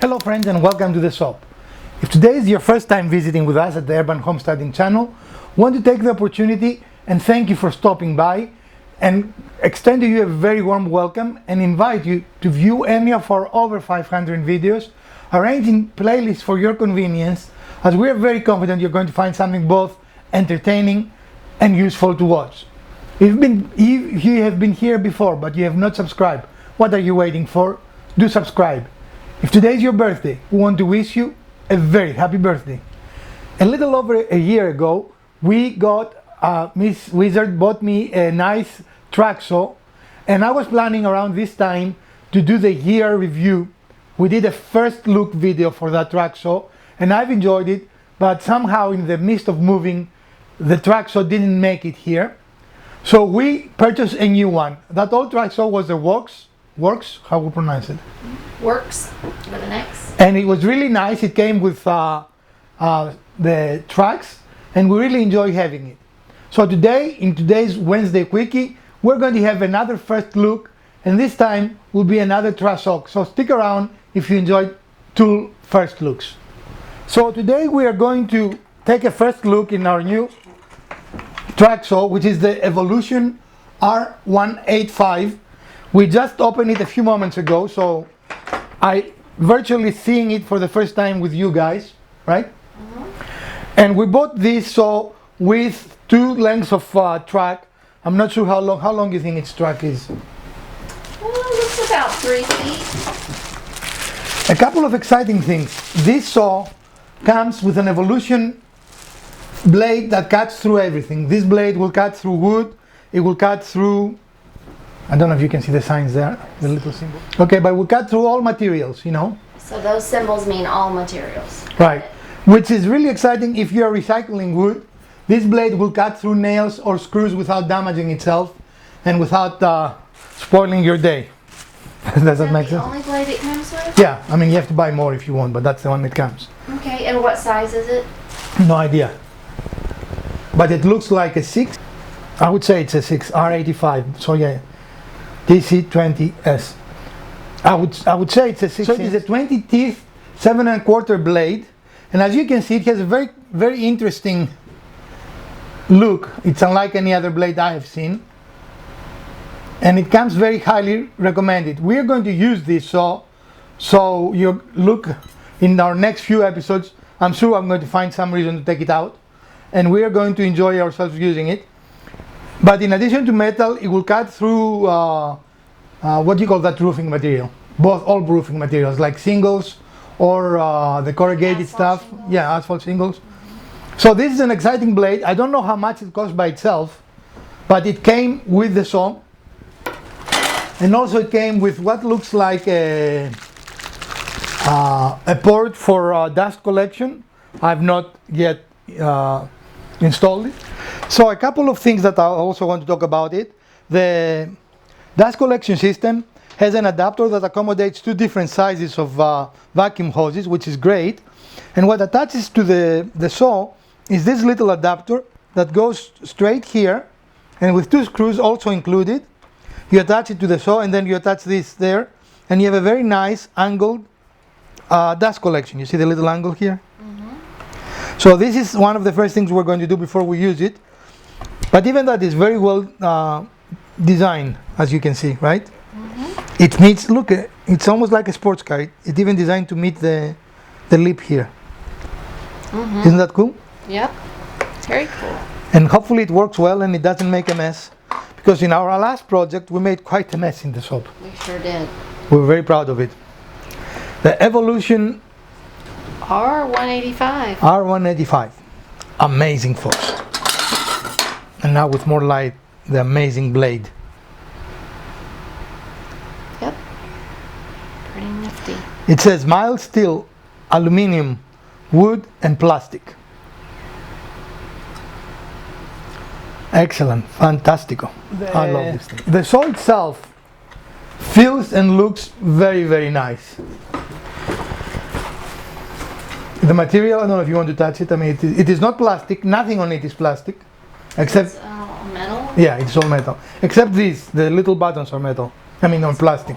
Hello friends and welcome to the shop. If today is your first time visiting with us at the Urban Homesteading channel, want to take the opportunity and thank you for stopping by and extend to you a very warm welcome and invite you to view any of our over 500 videos, arranging playlists for your convenience, as we are very confident you're going to find something both entertaining and useful to watch. If you have been here before but you have not subscribed, what are you waiting for? Do subscribe. If today is your birthday, we want to wish you a very happy birthday. A little over a year ago, Miss Wizard bought me a nice track saw, and I was planning around this time to do the year review. We did a first look video for that track saw, and I've enjoyed it, but somehow in the midst of moving, the track saw didn't make it here. So we purchased a new one. That old track saw was the Works, how we pronounce it? Works with an X. And it was really nice. It came with the tracks, and we really enjoy having it. So today, in today's Wednesday Quickie, we're going to have another first look, and this time will be another track saw. So stick around if you enjoyed two first looks. So today we are going to take a first look in our new track saw, which is the Evolution R185. We just opened it a few moments ago, so I virtually seeing it for the first time with you guys, right? Mm-hmm. And we bought this saw with two lengths of track. I'm not sure how long you think its track is. It's about 3 feet. A couple of exciting things. This saw comes with an Evolution blade that cuts through everything. This blade will cut through wood, it will cut through, I don't know if you can see the signs there, the little symbol. Okay, but we cut through all materials, you know. So those symbols mean all materials. Right, which is really exciting if you are recycling wood. This blade will cut through nails or screws without damaging itself and without spoiling your day. Does that make sense? The only blade it comes with? Yeah, I mean you have to buy more if you want, but that's the one that comes. Okay, and what size is it? No idea. But it looks like a 6. I would say it's a 6, R185. So yeah. DC20S. I would say it's a 6. So it is a 20 teeth, 7 1/4 blade, and as you can see, it has a very interesting look. It's unlike any other blade I have seen, and it comes very highly recommended. We are going to use this saw, so you look in our next few episodes. I'm sure I'm going to find some reason to take it out, and we are going to enjoy ourselves using it. But in addition to metal, it will cut through what do you call that roofing material? All roofing materials, like shingles or the corrugated stuff. Shingles. Yeah, asphalt shingles. So this is an exciting blade. I don't know how much it costs by itself, but it came with the saw. And also it came with what looks like a port for dust collection. I've not yet installed it. So a couple of things that I also want to talk about it. The dust collection system has an adapter that accommodates two different sizes of vacuum hoses, which is great. And what attaches to the saw is this little adapter that goes straight here, and with two screws also included. You attach it to the saw, and then you attach this there, and you have a very nice angled dust collection. You see the little angle here? Mm-hmm. So this is one of the first things we're going to do before we use it. But even that is very well designed, as you can see, right? Mm-hmm. It meets, look, it's almost like a sports car. It's even designed to meet the lip here. Mm-hmm. Isn't that cool? Yep, it's very cool. And hopefully it works well and it doesn't make a mess. Because in our last project, we made quite a mess in the shop. We sure did. We're very proud of it. The Evolution R185. R185. Amazing, folks. And now with more light, the amazing blade. Yep. Pretty nifty. It says mild steel, aluminum, wood and plastic. Excellent, fantastico. I love this thing. The saw itself feels and looks very nice. The material, I don't know if you want to touch it. I mean, it is not plastic. Nothing on it is plastic. Except it's metal? Yeah, it's all metal. Except these, the little buttons are metal. I mean, on plastic.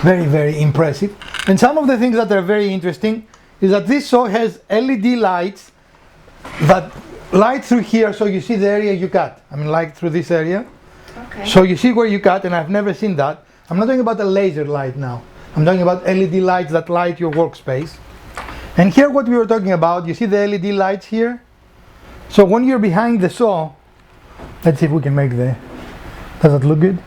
Very, very impressive. And some of the things that are very interesting is that this saw has LED lights that light through here, so you see the area you cut. I mean, light through this area. Okay. So you see where you cut, and I've never seen that. I'm not talking about a laser light now. I'm talking about LED lights that light your workspace. And here what we were talking about, you see the LED lights here? So when you're behind the saw, let's see if we can make does it look good?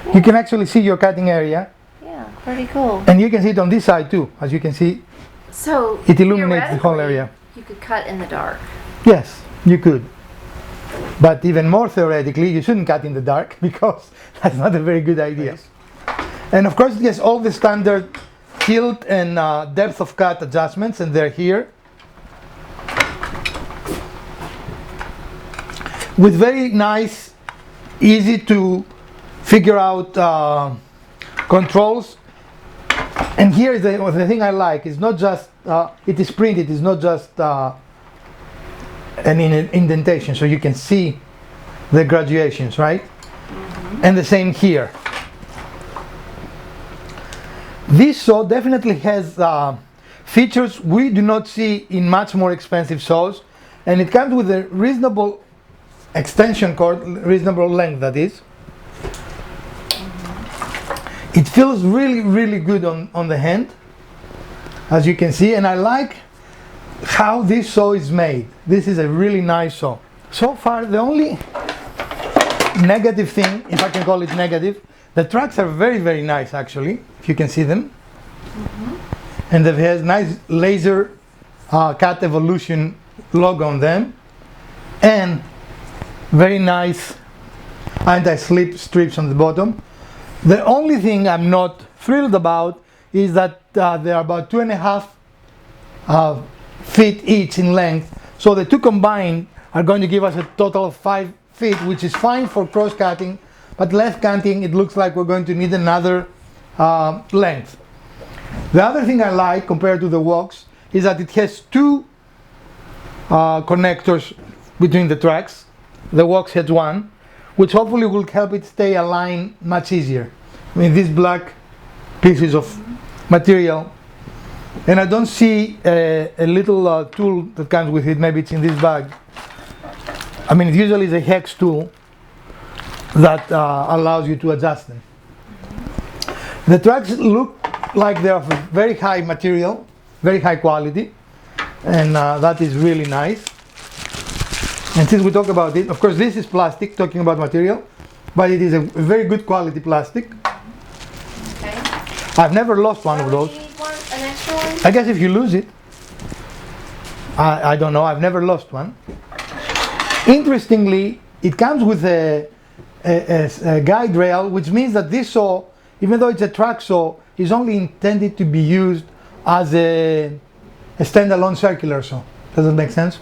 Yeah. You can actually see your cutting area. Yeah, pretty cool. And you can see it on this side too. As you can see, So it illuminates the whole theoretically, area. You could cut in the dark. Yes, you could. But even more theoretically, you shouldn't cut in the dark because that's not a very good idea. And of course, it has all the standard tilt and depth of cut adjustments, and they're here. With very nice, easy to figure out controls. And here is the thing I like. It's not just, it is printed, it's not just an indentation, so you can see the graduations, right? Mm-hmm. And the same here. This saw definitely has features we do not see in much more expensive saws, and it comes with a reasonable extension cord, reasonable length that is. Mm-hmm. It feels really, really good on the hand, as you can see, and I like how this saw is made. This is a really nice saw. So far, the only negative thing, if I can call it negative, the tracks are very, very nice actually, if you can see them. Mm-hmm. And it has nice laser cut evolution logo on them. And very nice anti-slip strips on the bottom. The only thing I'm not thrilled about is that they are about 2.5 feet each in length. So the two combined are going to give us a total of 5 feet, which is fine for cross cutting, but left cutting it looks like we're going to need another length. The other thing I like compared to the Woks is that it has two connectors between the tracks. The Woks has one, which hopefully will help it stay aligned much easier. I mean, these black pieces of material, and I don't see a little tool that comes with it. Maybe it's in this bag. I mean, it usually is a hex tool that allows you to adjust them. The tracks look like they're of very high material, very high quality, and that is really nice. And since we talk about it, of course this is plastic, talking about material, but it is a very good quality plastic. Okay. I've never lost one of those. You need an extra one? I guess if you lose it, I don't know, I've never lost one. Interestingly, it comes with a guide rail, which means that this saw, even though it's a track saw, is only intended to be used as a standalone circular saw. Does that make sense?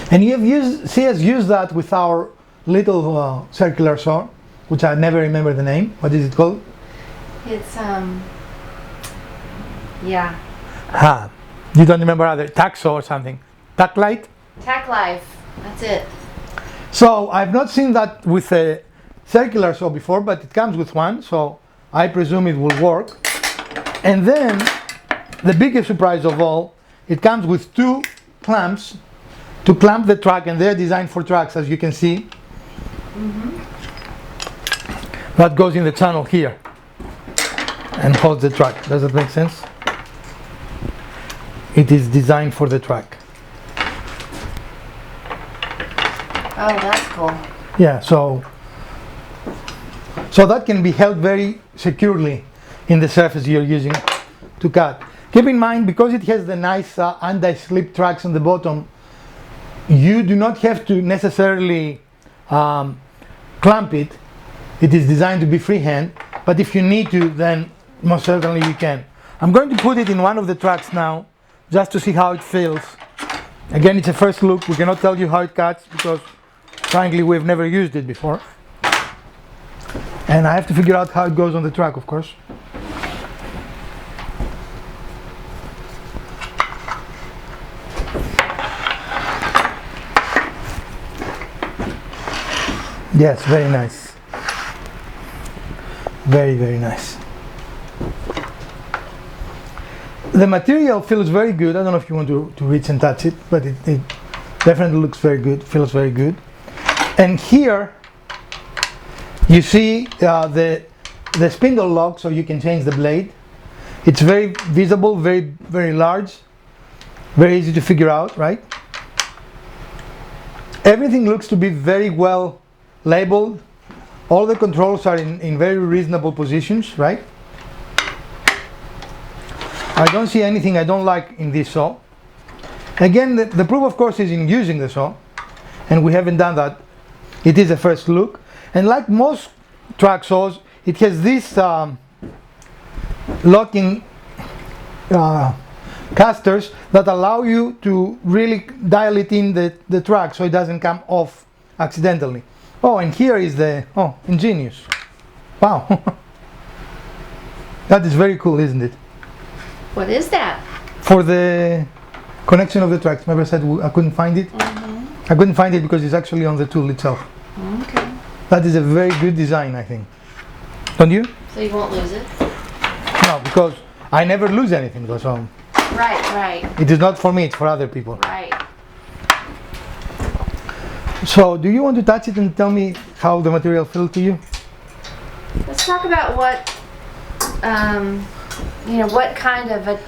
And you have see us use that with our little circular saw, which I never remember the name. What is it called? It's yeah. Ah, you don't remember either? Tack saw or something? Tack light? Tack Life. That's it. So I've not seen that with a circular saw before, but it comes with one, so I presume it will work. And then the biggest surprise of all, it comes with two clamps to clamp the track, and they're designed for tracks, as you can see. Mm-hmm. That goes in the channel here and holds the track. Does that make sense? It is designed for the track. Oh, that's cool. Yeah, so that can be held very securely in the surface you're using to cut. Keep in mind, because it has the nice anti-slip tracks on the bottom, you do not have to necessarily clamp it. It is designed to be freehand, but if you need to, then most certainly you can. I'm going to put it in one of the tracks now, just to see how it feels. Again, it's a first look. We cannot tell you how it cuts because frankly we've never used it before. And I have to figure out how it goes on the track, of course. Yes, very nice. Very, very nice. The material feels very good. I don't know if you want to reach and touch it, but it definitely looks very good, feels very good. And here you see the spindle lock, so you can change the blade. It's very visible, very large, very easy to figure out, right? Everything looks to be very well labeled. All the controls are in very reasonable positions, right? I don't see anything I don't like in this saw. Again, the proof of course is in using the saw, and we haven't done that. It is a first look, and like most track saws, it has this locking casters that allow you to really dial it in the track so it doesn't come off accidentally. Oh, and here is ingenious. Wow. That is very cool, isn't it? What is that? For the connection of the tracks. Remember I said I couldn't find it? I couldn't find it because it's actually on the tool itself. Okay. That is a very good design, I think. Don't you? So you won't lose it? No, because I never lose anything though, so Right. it is not for me, it's for other people. Right. So do you want to touch it and tell me how the material feels to you? Let's talk about what, what kind of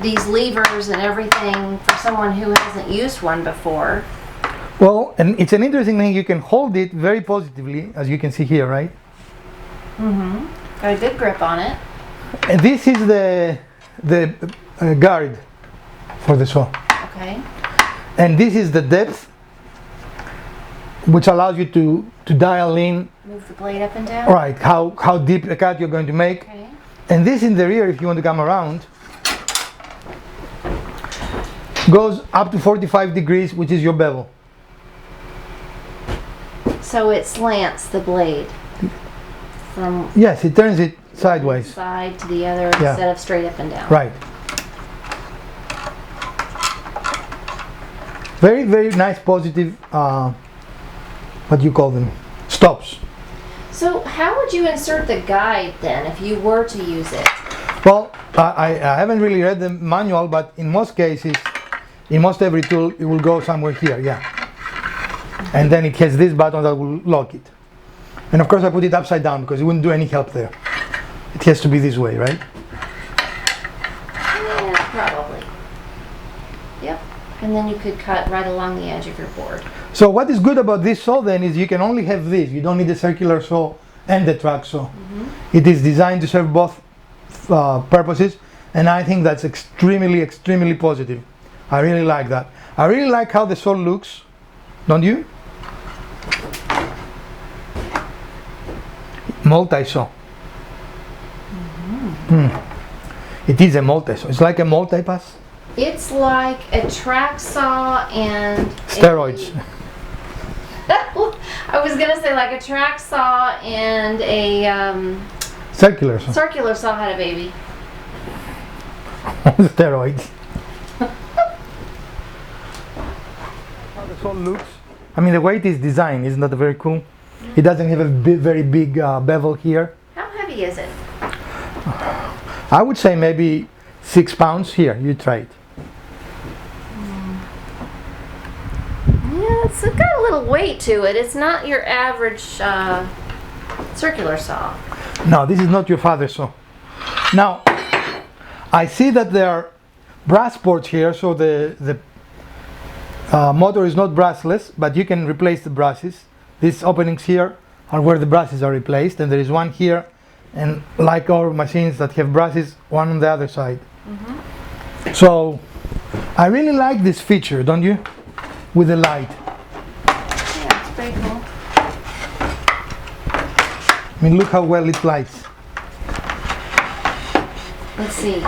these levers and everything for someone who hasn't used one before. Well, and it's an interesting thing, you can hold it very positively, as you can see here, right? Got a good grip on it. And this is the guard for the saw. Okay. And this is the depth, which allows you to dial in, Move the blade up and down. right, how deep a cut you're going to make. Okay. And this in the rear, if you want to come around, goes up to 45 degrees, which is your bevel. So it slants the blade from Yes, it turns it sideways. side to the other Yeah. instead of straight up and down. Right. Very, very nice positive, what do you call them? Stops. So how would you insert the guide then if you were to use it? Well, I haven't really read the manual, but in most cases, in most every tool, it will go somewhere here, yeah. And then it has this button that will lock it. And of course I put it upside down because it wouldn't do any help there. It has to be this way, right? Yeah, probably. Yep. And then you could cut right along the edge of your board. So what is good about this saw then is you can only have this. You don't need the circular saw and the track saw. It is designed to serve both purposes, and I think that's extremely, extremely positive. I really like that. I really like how the saw looks, don't you? Multi-saw. It is a multi-saw. It's like a multi-pass. It's like a track saw and Steroids. I was gonna say like a track saw and a Circular saw. circular saw had a baby. Steroids. How the saw looks. I mean, the way it is designed, isn't that very cool? It doesn't have a very big bevel here. How heavy is it? I would say maybe 6 pounds. Here, you try it. Yeah, it's got a little weight to it. It's not your average circular saw. No, this is not your father's saw. Now, I see that there are brass ports here, so the motor is not brushless, but you can replace the brushes. These openings here are where the brushes are replaced, and there is one here, and like our machines that have brushes, one on the other side. So, I really like this feature, don't you? With the light. Yeah, it's pretty cool. I mean, look how well it lights. Let's see.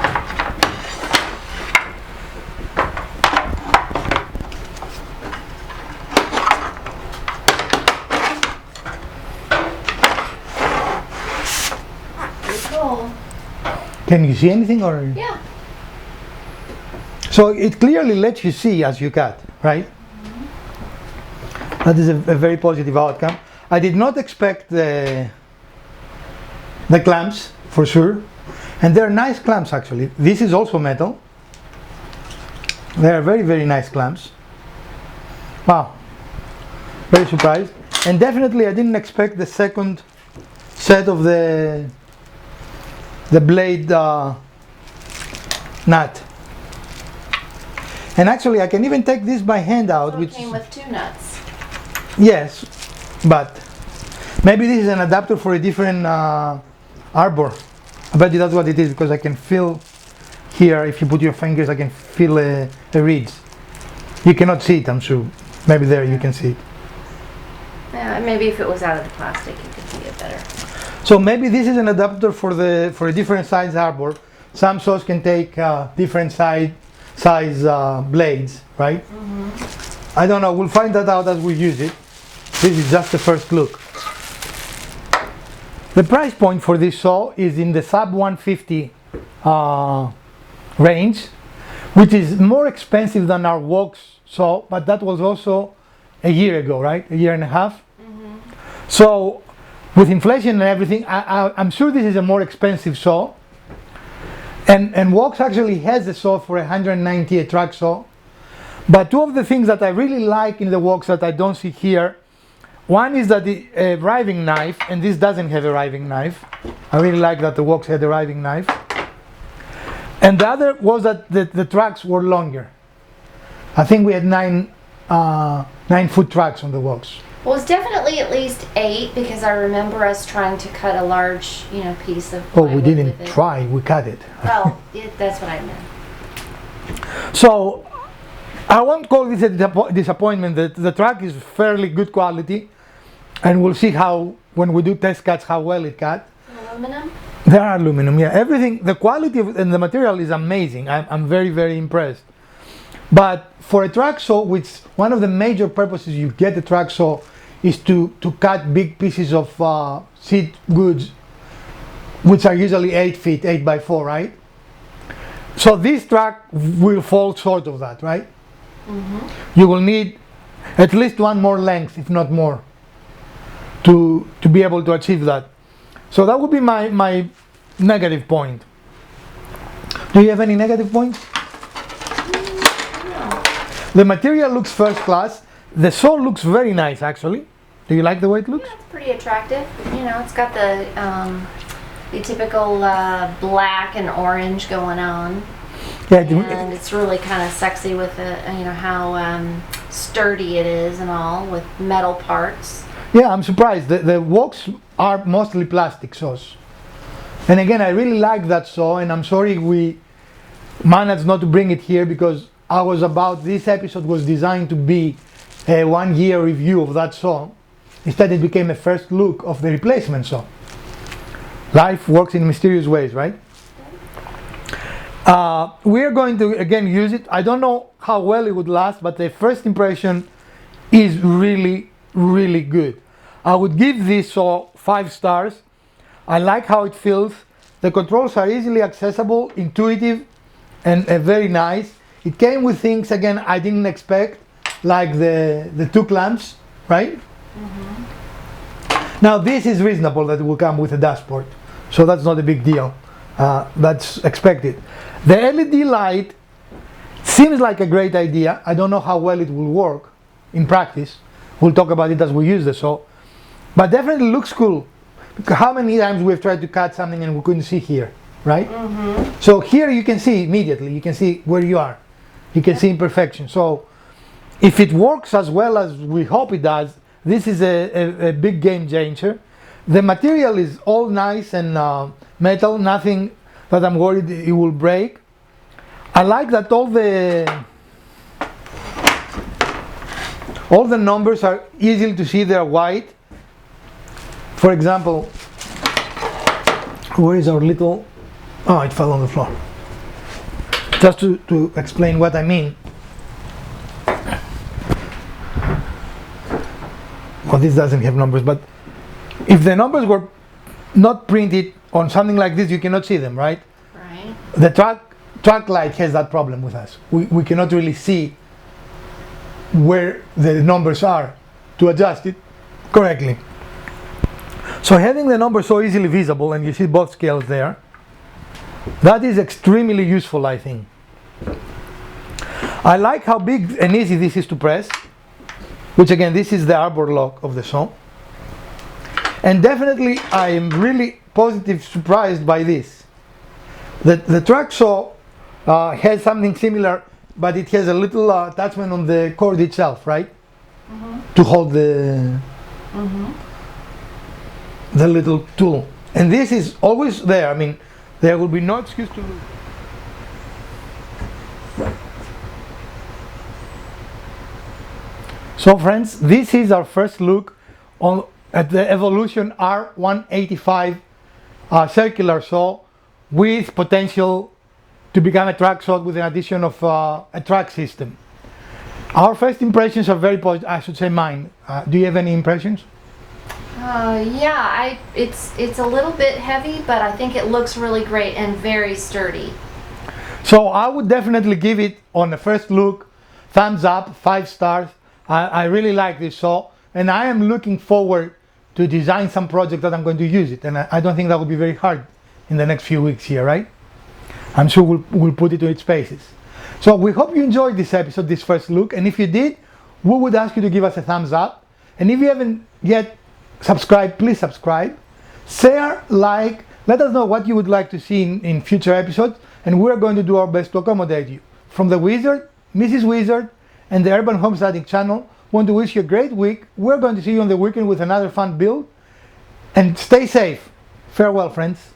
Pretty cool. Can you see anything or? Yeah. So it clearly lets you see as you cut, right? That is a very positive outcome. I did not expect the clamps, for sure. And they're nice clamps actually. This is also metal. They are very, very nice clamps. Wow, very surprised. And definitely I didn't expect the second set of the blade nut. And actually I can even take this by hand out. So it came with 2 nuts. Yes, but maybe this is an adapter for a different arbor. I bet you that's what it is, because I can feel here, if you put your fingers, I can feel the reeds. You cannot see it, I'm sure. Maybe there you can see it. Yeah, maybe if it was out of the plastic, you could see it better. So maybe this is an adapter for a different size arbor. Some saws can take different size blades, right? Mm-hmm. I don't know. We'll find that out as we use it. This is just the first look. The price point for this saw is in the sub 150 range, which is more expensive than our Walks saw, but that was also a year ago, right? A year and a half. Mm-hmm. So with inflation and everything, I'm sure this is a more expensive saw. And Walks actually has a saw for 190, a track saw. But two of the things that I really like in the Walks that I don't see here, one is that the riving knife, and this doesn't have a riving knife. I really like that the Walks had a riving knife. And the other was that the tracks were longer. I think we had 9-foot tracks on the Walks. Well, it's definitely at least 8, because I remember us trying to cut a large, piece of Oh, we plywood didn't with it. try, we cut it. Well, that's what I meant. So I won't call this a disappointment. The track is fairly good quality, and we'll see how, when we do test cuts, how well it cut. Aluminum? They are aluminum, yeah. Everything, the quality and the material is amazing. I'm very, very impressed. But for a track saw, which one of the major purposes you get a track saw is to cut big pieces of seed goods, which are usually 8 feet, 8 by 4, right? So this track will fall short of that, right? Mm-hmm. You will need at least one more length, if not more, to be able to achieve that. So that would be my negative point. Do you have any negative points? No. The material looks first class. The saw looks very nice, actually. Do you like the way it looks? Yeah, it's pretty attractive. It's got the typical black and orange going on. Yeah, and it's really kind of sexy with how sturdy it is and all, with metal parts. Yeah, I'm surprised. The Walks are mostly plastic saws. And again, I really like that saw, and I'm sorry we managed not to bring it here, because this episode was designed to be a 1-year review of that saw. Instead, it became a first look of the replacement saw. Life works in mysterious ways, right? We're going to again use it. I don't know how well it would last, but the first impression is really, really good. I would give this saw 5 stars. I like how it feels. The controls are easily accessible, intuitive, and very nice. It came with things, again, I didn't expect, like the 2 clamps, right? Mm-hmm. Now this is reasonable that it will come with a dashboard, so that's not a big deal. That's expected. The LED light seems like a great idea. I don't know how well it will work in practice. We'll talk about it as we use the saw. But definitely looks cool. How many times we've tried to cut something and we couldn't see here, right? Mm-hmm. So here you can see immediately. You can see where you are. You can see imperfection. So if it works as well as we hope it does, this is a big game changer. The material is all nice and metal, nothing that I'm worried it will break. I like that all the numbers are easy to see, they're white. For example, where is our little, oh, it fell on the floor. Just to explain what I mean. Well, this doesn't have numbers, but if the numbers were not printed on something like this, you cannot see them, right? Right. The track light has that problem with us. We cannot really see where the numbers are to adjust it correctly. So having the numbers so easily visible, and you see both scales there, That is extremely useful, I think. I like how big and easy this is to press, which again, this is the arbor lock of the saw. And definitely I am really positive surprised by this. The track saw has something similar, but it has a little attachment on the cord itself, right? To hold the little tool. And this is always there. I mean, there will be no excuse to lose. So friends, this is our first look at the Evolution R185 circular saw with potential to become a track saw with an addition of a track system. Our first impressions are very positive. I should say mine. Do you have any impressions? Yeah, it's a little bit heavy, but I think it looks really great and very sturdy. So I would definitely give it, on the first look, thumbs up, 5 stars. I really like this saw, and I am looking forward to design some project that I'm going to use it. And I don't think that will be very hard in the next few weeks here, right? I'm sure we'll put it to its paces. So we hope you enjoyed this episode, this first look. And if you did, we would ask you to give us a thumbs up. And if you haven't yet subscribed, please subscribe. Share, like, let us know what you would like to see in future episodes. And we're going to do our best to accommodate you. From the Wizard, Mrs. Wizard, and the Urban Homesteading channel, want to wish you a great week. We're going to see you on the weekend with another fun build. And stay safe. Farewell, friends.